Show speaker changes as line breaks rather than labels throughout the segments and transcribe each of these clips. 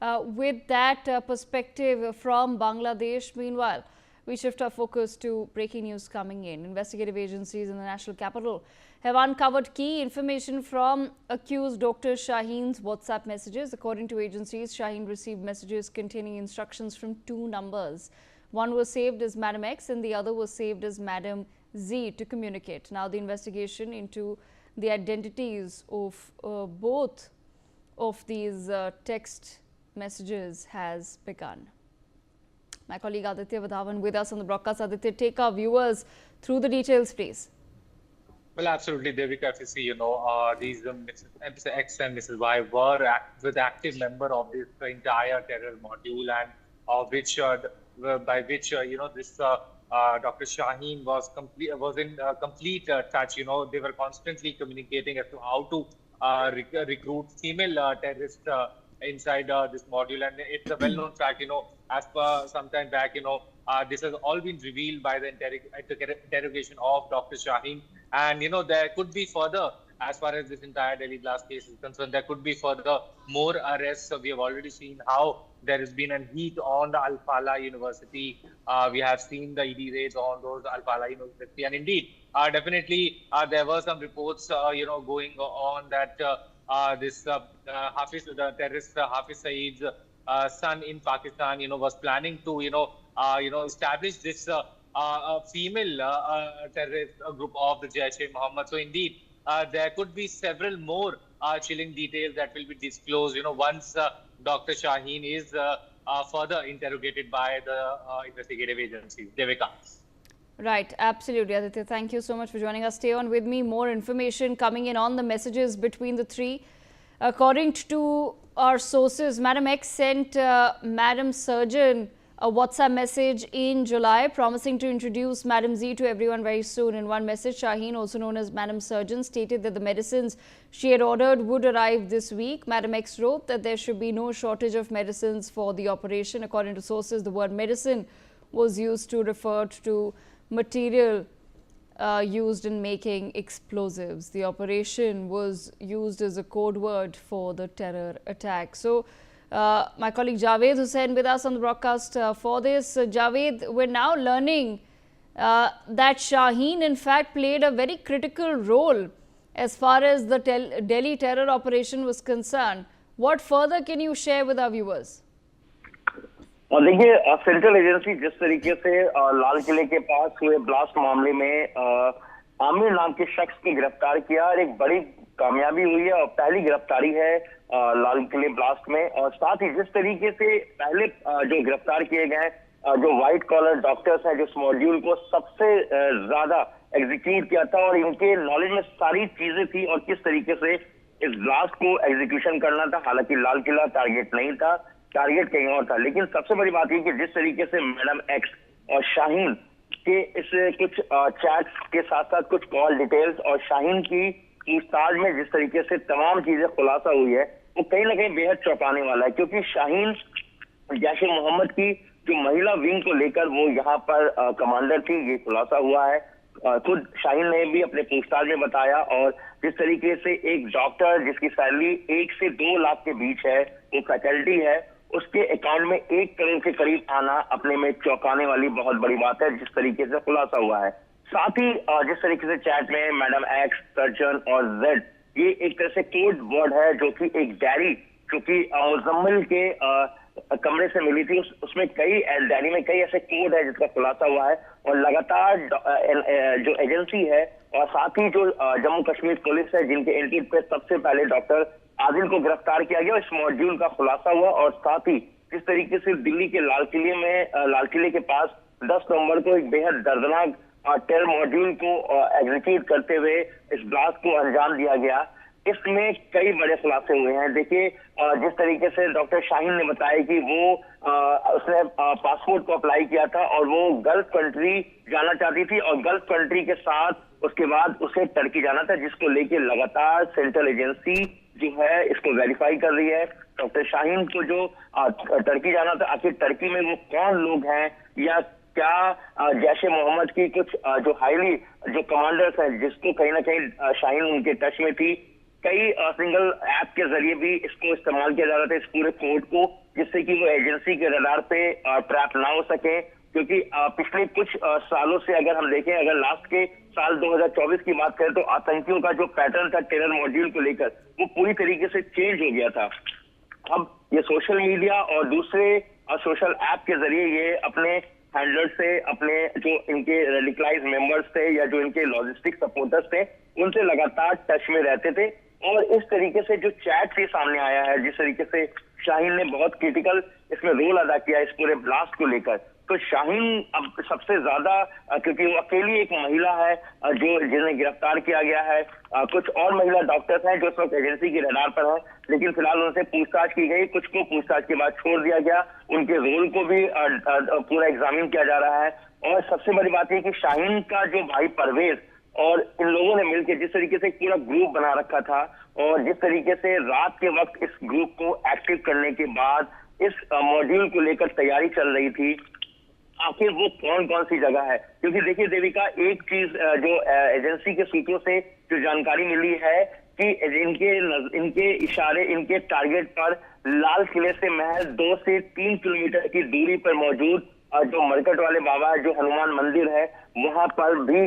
With that perspective from Bangladesh, meanwhile, we shift our focus to breaking news coming in. Investigative agencies in the national capital have uncovered key information from accused Dr. Shaheen's WhatsApp messages. According to agencies, Shaheen received messages containing instructions from two numbers. One was saved as Madam X and the other was saved as Madam Z to communicate. Now, the investigation into the identities of both of these text messages has begun. My colleague Aditya Vadhavan with us on the broadcast. Aditya, take our viewers through the details, please.
Well, absolutely, Devika. If you see, these Mrs. X and Mrs. Y were with active member of this entire terror module, and by which this Dr. Shaheen was in complete touch. They were constantly communicating as to how to recruit female terrorists inside this module, and it's a well-known fact. As per some time back, this has all been revealed by the interrogation of Dr. Shaheen, and there could be further. As far as this entire Delhi blast case is concerned, there could be further more arrests. So we have already seen how there has been a heat on the Al Fala University. We have seen the ED raids on those Al Fala University, and indeed, definitely, there were some reports, going on that Hafiz, the terrorist Hafiz Saeed's son in Pakistan, was planning to, establish this female terrorist group of the Jaish-e-Mohammed. So indeed, there could be several more chilling details that will be disclosed, once Dr. Shaheen is further interrogated by the investigative agencies. Devika.
Right, absolutely, Aditya. Thank you so much for joining us. Stay on with me. More information coming in on the messages between the three. According to our sources, Madam X sent Madam Surgeon a WhatsApp message in July promising to introduce Madam Z to everyone very soon. In one message, Shaheen, also known as Madam Surgeon, stated that the medicines she had ordered would arrive this week. Madam X wrote that there should be no shortage of medicines for the operation. According to sources, the word medicine was used to refer to material used in making explosives. The operation was used as a code word for the terror attack. So, my colleague Javed Hussain with us on the broadcast for this. Javed, we're now learning that Shaheen in fact played a very critical role as far as the Delhi terror operation was concerned. What further can you share with our viewers?
और देखिए, central agency जिस तरीके से लाल किले के पास हुए blast मामले में आमिर नाम के शख्स को गिरफ्तार किया और एक बड़ी कामयाबी हुई है और पहली गिरफ्तारी है लाल किले ब्लास्ट में। और साथ ही जिस तरीके से पहले जो गिरफ्तार किए गए जो व्हाइट कॉलर डॉक्टर्स हैं, जो इस मॉड्यूल को सबसे ज्यादा एग्जीक्यूट किया था और इनके नॉलेज में सारी चीजें थी और किस तरीके से इस ब्लास्ट को एग्जीक्यूशन करना था। हालांकि लाल किला टारगेट नहीं था, टारगेट कहीं और था, लेकिन सबसे बड़ी बात यह कि जिस तरीके से मैडम एक्स और शाहीन के इस कुछ चैट्स के साथ साथ कुछ कॉल डिटेल्स और शाहीन की पूछताछ में जिस तरीके से तमाम चीजें खुलासा हुई है, वो कहीं ना कहीं बेहद चौंकाने वाला है। क्योंकि शाहीन जैश-ए-मोहम्मद की जो महिला विंग को लेकर वो यहाँ पर कमांडर थी, ये खुलासा हुआ है। खुद शाहीन ने भी अपने पूछताछ में बताया। और जिस तरीके से एक डॉक्टर जिसकी सैलरी 1 से 2 लाख के बीच है, वो फैकल्टी है, उसके अकाउंट में 1 करोड़ के करीब आना अपने में चौंकाने वाली बहुत बड़ी बात है, जिस तरीके से खुलासा हुआ है। साथ ही जिस तरीके से चैट में मैडम एक्स, सर्जन और जेड, ये एक तरह से कोड वर्ड है जो कि एक डायरी जो कि मुजम्मिल के कमरे से मिली थी, उसमें कई डायरी में कई ऐसे कोड है जिसका खुलासा हुआ है। और लगातार जो एजेंसी है और साथ ही जो जम्मू कश्मीर पुलिस है, जिनके इनपुट पे सबसे पहले डॉक्टर आदिल को गिरफ्तार किया गया, इस मॉड्यूल का खुलासा हुआ। और साथ ही जिस तरीके से दिल्ली के लाल किले के पास 10 नवंबर को एक बेहद दर्दनाक टेरर मॉड्यूल को एग्जीक्यूट करते हुए इस ब्लास्ट को अंजाम दिया गया, इसमें कई बड़े खुलासे हुए हैं। देखिए, जिस तरीके से डॉक्टर शाहीन ने बताया कि वो उसने पासपोर्ट को अप्लाई किया था और वो गल्फ कंट्री जाना चाहती थी और गल्फ कंट्री के साथ उसके बाद उसे टर्की जाना था, जिसको लेके लगातार सेंट्रल एजेंसी जो है इसको वेरीफाई कर रही है। डॉक्टर शाहीन को जो टर्की जाना था, आखिर टर्की में वो कौन लोग हैं या क्या जैश-ए-मोहम्मद की कुछ जो हाईली जो कमांडर्स हैं जिसको कहीं ना कहीं शाहीन उनके टच में थी, कई सिंगल ऐप के जरिए भी इसको इस्तेमाल किया जा रहा था, इस पूरे कोड को, जिससे कि वो एजेंसी के रडार पे ट्रैप ना हो सके। क्योंकि पिछले कुछ सालों से अगर हम देखें, अगर लास्ट के साल 2024 की बात करें, तो आतंकियों का जो पैटर्न था टेरर मॉड्यूल को लेकर, वो पूरी तरीके से चेंज हो गया था। अब ये सोशल मीडिया और दूसरे सोशल ऐप के जरिए ये अपने हैंडलर से, अपने जो इनके रेडिकलाइज मेंबर्स थे या जो इनके लॉजिस्टिक सपोर्टर्स थे, उनसे लगातार टच में रहते थे। और इस तरीके से जो चैट से सामने आया है, जिस तरीके से शाहीन ने बहुत क्रिटिकल इसमें रोल अदा किया इस पूरे ब्लास्ट को लेकर, तो शाहीन अब सबसे ज्यादा, क्योंकि वो अकेली एक महिला है जो जिन्हें गिरफ्तार किया गया है, कुछ और महिला डॉक्टर्स हैं जो इस वक्त एजेंसी के रडार पर हैं, लेकिन फिलहाल उनसे पूछताछ की गई, कुछ को पूछताछ के बाद छोड़ दिया गया, उनके रोल को भी पूरा एग्जामिन किया जा रहा है। और सबसे बड़ी बात यह कि शाहीन का जो भाई परवेज और इन लोगों ने मिलकर जिस तरीके से एक पूरा ग्रुप बना रखा था, और जिस तरीके से रात के वक्त इस ग्रुप को एक्टिव करने के बाद इस मॉड्यूल को लेकर तैयारी चल रही थी, आखिर वो कौन कौन सी जगह है। क्योंकि देखिए देविका, एक चीज जो एजेंसी के सूत्रों से जो जानकारी मिली है कि इनके इशारे, इनके टारगेट पर लाल किले से महज 2 से 3 किलोमीटर की दूरी पर मौजूद जो मरकट वाले बाबा है, जो हनुमान मंदिर है, वहां पर भी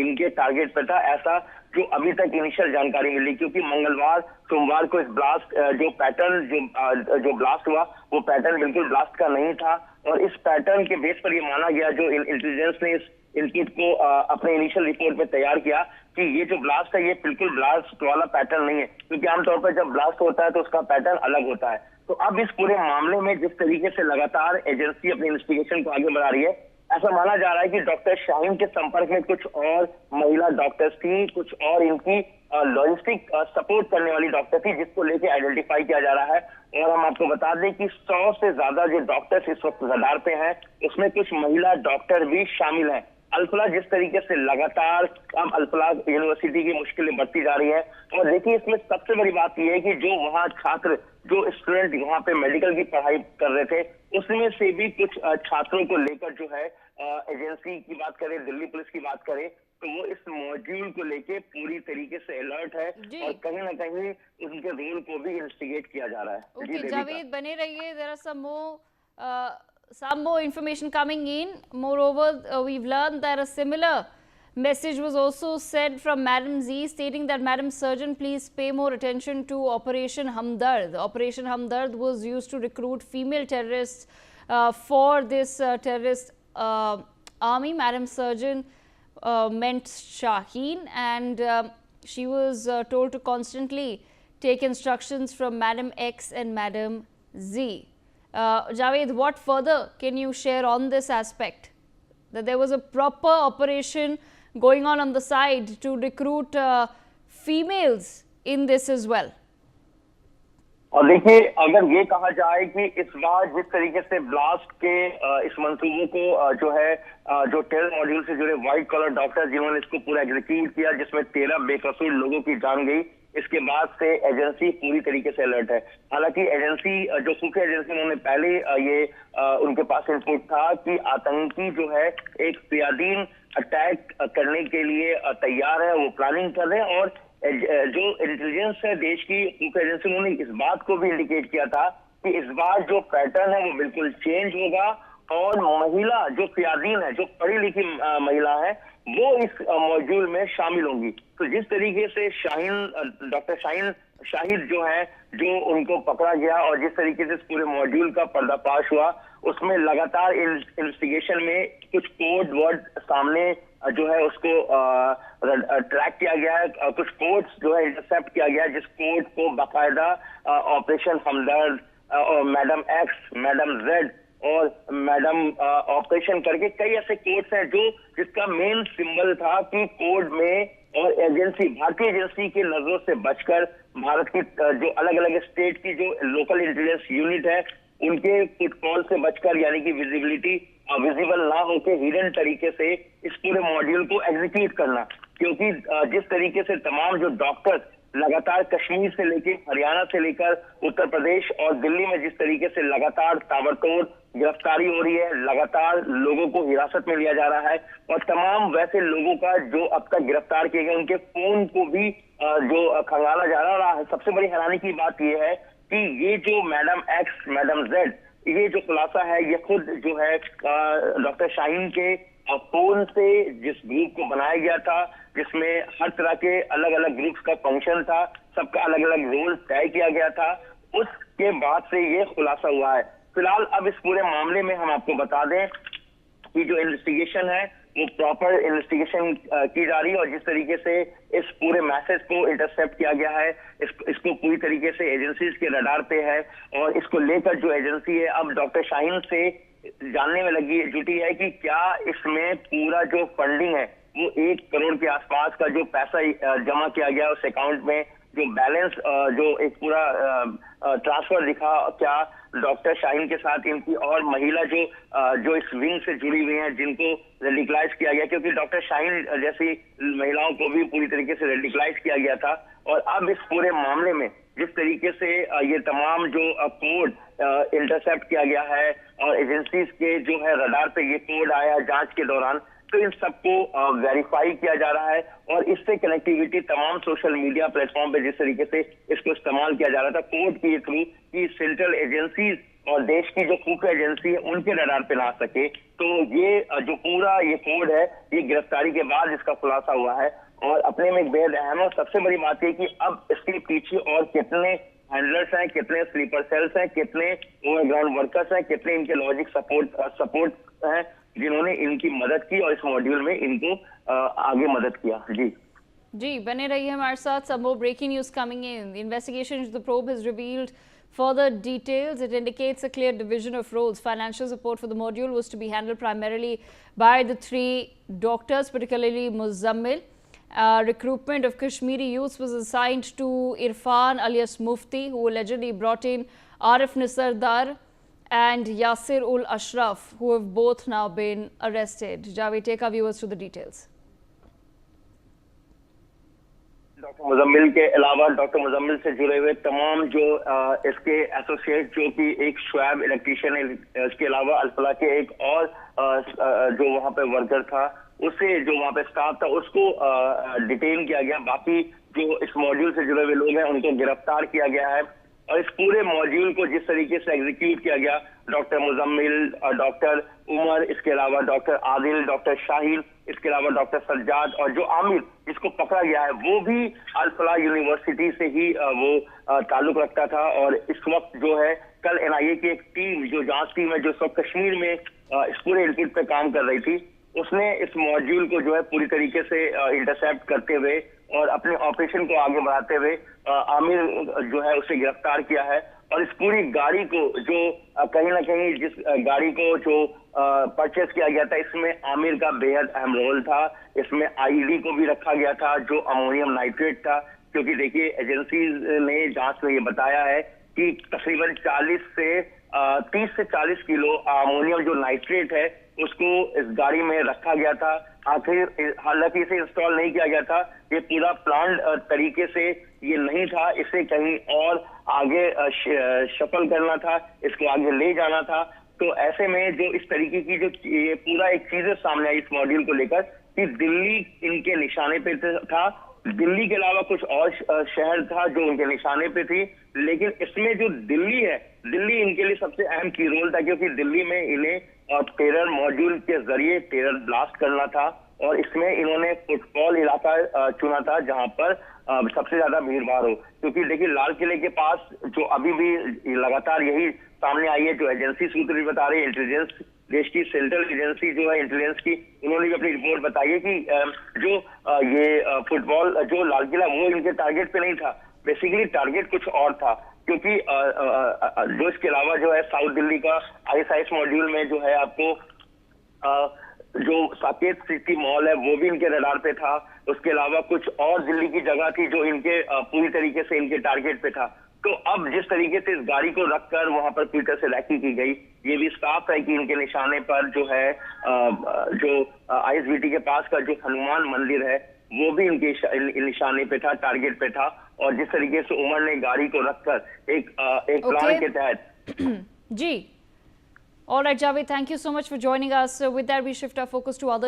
इनके टारगेट पर था, ऐसा जो अभी तक इनिशियल जानकारी मिली। क्योंकि मंगलवार सोमवार को इस ब्लास्ट जो पैटर्न जो ब्लास्ट हुआ, वो पैटर्न बिल्कुल ब्लास्ट का नहीं था, और इस पैटर्न के बेस पर ये माना गया, जो इंटेलिजेंस ने इस इनपुट को अपने इनिशियल रिपोर्ट में तैयार किया, कि ये जो ब्लास्ट है ये बिल्कुल ब्लास्ट वाला पैटर्न नहीं है। क्योंकि आमतौर पर जब ब्लास्ट होता है तो उसका पैटर्न अलग होता है। तो अब इस पूरे मामले में जिस तरीके से लगातार एजेंसी अपनी इन्वेस्टिगेशन को आगे बढ़ा रही है, ऐसा माना जा रहा है कि डॉक्टर शाहीन के संपर्क में कुछ और महिला डॉक्टर्स थी, कुछ और इनकी लॉजिस्टिक सपोर्ट करने वाली डॉक्टर थी, जिसको लेके आइडेंटिफाई किया जा रहा है। और हम आपको बता दें कि 100 से ज्यादा जो डॉक्टर्स इस वक्त रडार पे हैं, उसमें कुछ महिला डॉक्टर भी शामिल हैं। अल्फला जिस तरीके से लगातार अब अल्फला यूनिवर्सिटी की मुश्किलें बढ़ती जा रही है, और देखिए इसमें सबसे बड़ी बात यह है कि जो वहाँ छात्र, जो स्टूडेंट वहाँ पे मेडिकल की पढ़ाई कर रहे थे, उसमें से भी कुछ छात्रों को लेकर जो है एजेंसी की बात करें, दिल्ली पुलिस की बात करें, तो वो इस मॉड्यूल को लेके पूरी तरीके से अलर्ट है, और कहीं ना कहीं उनके रोल को भी इन्वेस्टिगेट किया जा रहा है।
ओके जावेद, बने रहिए। There are some more information coming in. Moreover, we've learned that a similar message was also sent from Madam Z, stating that Madam Surgeon, please pay more attention to Operation Hamdard. Operation Hamdard was used to recruit female terrorists for this terrorist army. Madam Surgeon meant Shaheen, and she was told to constantly take instructions from Madam X and Madam Z. Javed, what further can you share on this aspect? That there was a proper operation going on the side to recruit females in this as well.
और देखिए, अगर ये कहा जाए कि इस बार जिस तरीके से ब्लास्ट के इस मंसूबों को जो है जो टेरर मॉड्यूल से जुड़े व्हाइट कॉलर डॉक्टर जिन्होंने इसको पूरा एग्जीक्यूट किया, जिसमें 13 बेकसूर लोगों की जान गई, इसके बाद से एजेंसी पूरी तरीके से अलर्ट है। हालांकि एजेंसी, जो खुफिया एजेंसी, उन्होंने पहले ये उनके पास इनपुट था कि आतंकी जो है एक फियादीन अटैक करने के लिए तैयार है, वो प्लानिंग कर रहे हैं। और जो इंटेलिजेंस है देश की खुफिया एजेंसी, उन्होंने इस बात को भी इंडिकेट किया था कि इस बार जो पैटर्न है वो बिल्कुल चेंज होगा, और महिला जो फियादीन है, जो पढ़ी लिखी महिला है, वो इस मॉड्यूल में शामिल होंगी। तो जिस तरीके से शाहीन, डॉक्टर शाहिद जो है, जो उनको पकड़ा गया, और जिस तरीके से इस पूरे मॉड्यूल का पर्दाफाश हुआ, उसमें लगातार इन्वेस्टिगेशन में कुछ कोड वर्ड सामने जो है उसको ट्रैक किया गया है, कुछ कोड्स जो है इंटरसेप्ट किया गया है, जिस कोड को बाकायदा ऑपरेशन हमदर्द और मैडम एक्स, मैडम जेड और मैडम ऑपरेशन करके कई ऐसे कोड्स हैं जो जिसका मेन सिंबल था कि कोड में, और एजेंसी, भारतीय एजेंसी की नजरों से बचकर भारत की जो अलग अलग स्टेट की जो लोकल इंटेलिजेंस यूनिट है, उनके फुटफॉल से बचकर, यानी कि विजिबिलिटी विजिबल ना होके हिडन तरीके से इस पूरे मॉड्यूल को एग्जीक्यूट करना। क्योंकि जिस तरीके से तमाम जो डॉक्टर्स लगातार कश्मीर से लेकर हरियाणा से लेकर उत्तर प्रदेश और दिल्ली में जिस तरीके से लगातार ताबड़तोड़ गिरफ्तारी हो रही है, लगातार लोगों को हिरासत में लिया जा रहा है और तमाम वैसे लोगों का जो अब तक गिरफ्तार किए गए उनके फोन को भी जो खंगाला जा रहा है। सबसे बड़ी हैरानी की बात यह है कि ये जो मैडम एक्स, मैडम जेड, ये जो खुलासा है ये खुद जो है डॉक्टर शाहीन के फोन से जिस ग्रुप को बनाया गया था, जिसमें हर तरह के अलग अलग ग्रुप्स का फंक्शन था, सबका अलग अलग रोल तय किया गया था, उसके बाद से ये खुलासा हुआ है। फिलहाल अब इस पूरे मामले में हम आपको बता दें कि जो इन्वेस्टिगेशन है वो प्रॉपर इन्वेस्टिगेशन की जा रही है और जिस तरीके से इस पूरे मैसेज को इंटरसेप्ट किया गया है, इसको पूरी तरीके से एजेंसीज के रडार पे है और इसको लेकर जो एजेंसी है अब डॉक्टर शाहीन से जानने में जुटी है कि क्या इसमें पूरा जो फंडिंग है वो 1 करोड़ के आसपास का जो पैसा जमा किया गया उस अकाउंट में, जो बैलेंस जो एक पूरा ट्रांसफर दिखा, क्या डॉक्टर शाहीन के साथ इनकी और महिला जो इस विंग से जुड़ी हुई हैं जिनको रेडिकलाइज किया गया, क्योंकि डॉक्टर शाहीन जैसी महिलाओं को भी पूरी तरीके से रेडिकलाइज किया गया था। और अब इस पूरे मामले में जिस तरीके से ये तमाम जो कोड इंटरसेप्ट किया गया है और एजेंसीज के जो है रडार पे ये कोड आया जांच के दौरान, तो इन सबको वेरीफाई किया जा रहा है और इससे कनेक्टिविटी तमाम सोशल मीडिया प्लेटफॉर्म पे जिस तरीके से इसको इस्तेमाल किया जा रहा था कोड के थ्रू कि सेंट्रल एजेंसीज और देश की जो खुफिया एजेंसी है उनके रडार पे ना सके, तो ये जो पूरा ये कोड है ये गिरफ्तारी के बाद इसका खुलासा हुआ है और अपने में एक बेहद अहम और सबसे बड़ी बात यह कि अब इसके पीछे और कितने हैंडलर्स हैं, कितने स्लीपर सेल्स हैं, कितने ओवरग्राउंड वर्कर्स हैं, कितने इनके लॉजिक सपोर्ट हैं जिन्होंने इनकी मदद की और इस मॉड्यूल में इनको आगे मदद किया।
जी बने रहिए हमारे साथ। Some more breaking news coming in. The investigation into the probe has revealed further details. It indicates a clear division of roles. Financial support for the module was to be handled primarily by the 3 doctors, particularly Muzammil. Recruitment of Kashmiri youths was assigned to Irfan alias Mufti, who allegedly brought in Arif Nisardar and Yasir ul Ashraf, who have both now been arrested. Javi, take our viewers through the details.
Doctor Muzammil के अलावा doctor Muzammil से जुड़े हुए तमाम जो इसके associate, जो कि एक शुएब इलेक्ट्रीशियन है, इसके अलावा अल्फला के एक और जो वहां पे वर्कर था, उससे जो वहां पे स्टाफ था उसको डिटेन किया गया। बाकी जो इस मॉड्यूल से जुड़े हुए लोग हैं उनको गिरफ्तार किया गया है और इस पूरे मॉड्यूल को जिस तरीके से एग्जीक्यूट किया गया, डॉक्टर मुजम्मिल, डॉक्टर उमर, इसके अलावा डॉक्टर आदिल, डॉक्टर शाहीन, इसके अलावा डॉक्टर सज्जाद और जो आमिर जिसको पकड़ा गया है वो भी अल-फलाह यूनिवर्सिटी से ही वो ताल्लुक रखता था। और इस वक्त जो है कल एनआईए की एक टीम, जो जांच टीम है जो इस वक्त कश्मीर में इस पूरे इंसिडेंट पे काम कर रही थी, उसने इस मॉड्यूल को जो है पूरी तरीके से इंटरसेप्ट करते हुए और अपने ऑपरेशन को आगे बढ़ाते हुए आमिर जो है उसे गिरफ्तार किया है। और इस पूरी गाड़ी को जो कहीं ना कहीं जिस गाड़ी को जो परचेस किया गया था, इसमें आमिर का बेहद अहम रोल था। इसमें आईडी को भी रखा गया था जो अमोनियम नाइट्रेट था, क्योंकि देखिए एजेंसीज ने जांच में ये बताया है कि तकरीबन 30 से 40 किलो अमोनियम जो नाइट्रेट है उसको इस गाड़ी में रखा गया था। आखिर हालांकि इसे इंस्टॉल नहीं किया गया था, ये पूरा प्लान तरीके से ये नहीं था, इसे कहीं और आगे शफल करना था, इसको आगे ले जाना था। तो ऐसे में जो इस तरीके की जो ये पूरा एक चीजें सामने आई इस मॉड्यूल को लेकर कि दिल्ली इनके निशाने पे था, दिल्ली के अलावा कुछ और शहर था जो उनके निशाने पे थी, लेकिन इसमें जो दिल्ली है, दिल्ली इनके लिए सबसे अहम की रोल था, क्योंकि दिल्ली में इन्हें टेरर मॉड्यूल के जरिए टेरर ब्लास्ट करना था और इसमें इन्होंने फुटबॉल इलाका चुना था जहां पर सबसे ज्यादा भीड़ भाड़ हो। क्योंकि देखिए लाल किले के पास जो अभी भी लगातार यही सामने आई है, जो एजेंसी सूत्र भी बता रही है, इंटेलिजेंस, देश की सेंट्रल एजेंसी जो है इंटेलिजेंस की, उन्होंने भी अपनी रिपोर्ट बताई है कि जो ये फुटबॉल जो लाल किला वो इनके टारगेट पे नहीं था, बेसिकली टारगेट कुछ और था। क्योंकि जो इसके अलावा जो है साउथ दिल्ली का आईएसआईएस मॉड्यूल में जो है आपको जो साकेत सिटी मॉल है वो भी इनके रडार पे था। उसके अलावा कुछ और दिल्ली की जगह थी जो इनके पूरी तरीके से इनके टारगेट पे था। तो अब जिस तरीके से इस गाड़ी को रखकर वहां पर पूरी तरह से रैकी की गई, ये भी साफ है कि इनके निशाने पर जो है जो आईएसबीटी के पास का जो हनुमान मंदिर है वो भी इनके निशाने पे था, टारगेट पे था। और जिस तरीके से उमर ने गाड़ी को रखकर एक प्लान के तहत
जी. All right, Javed, thank you so much for joining us. With that, we shift our focus to other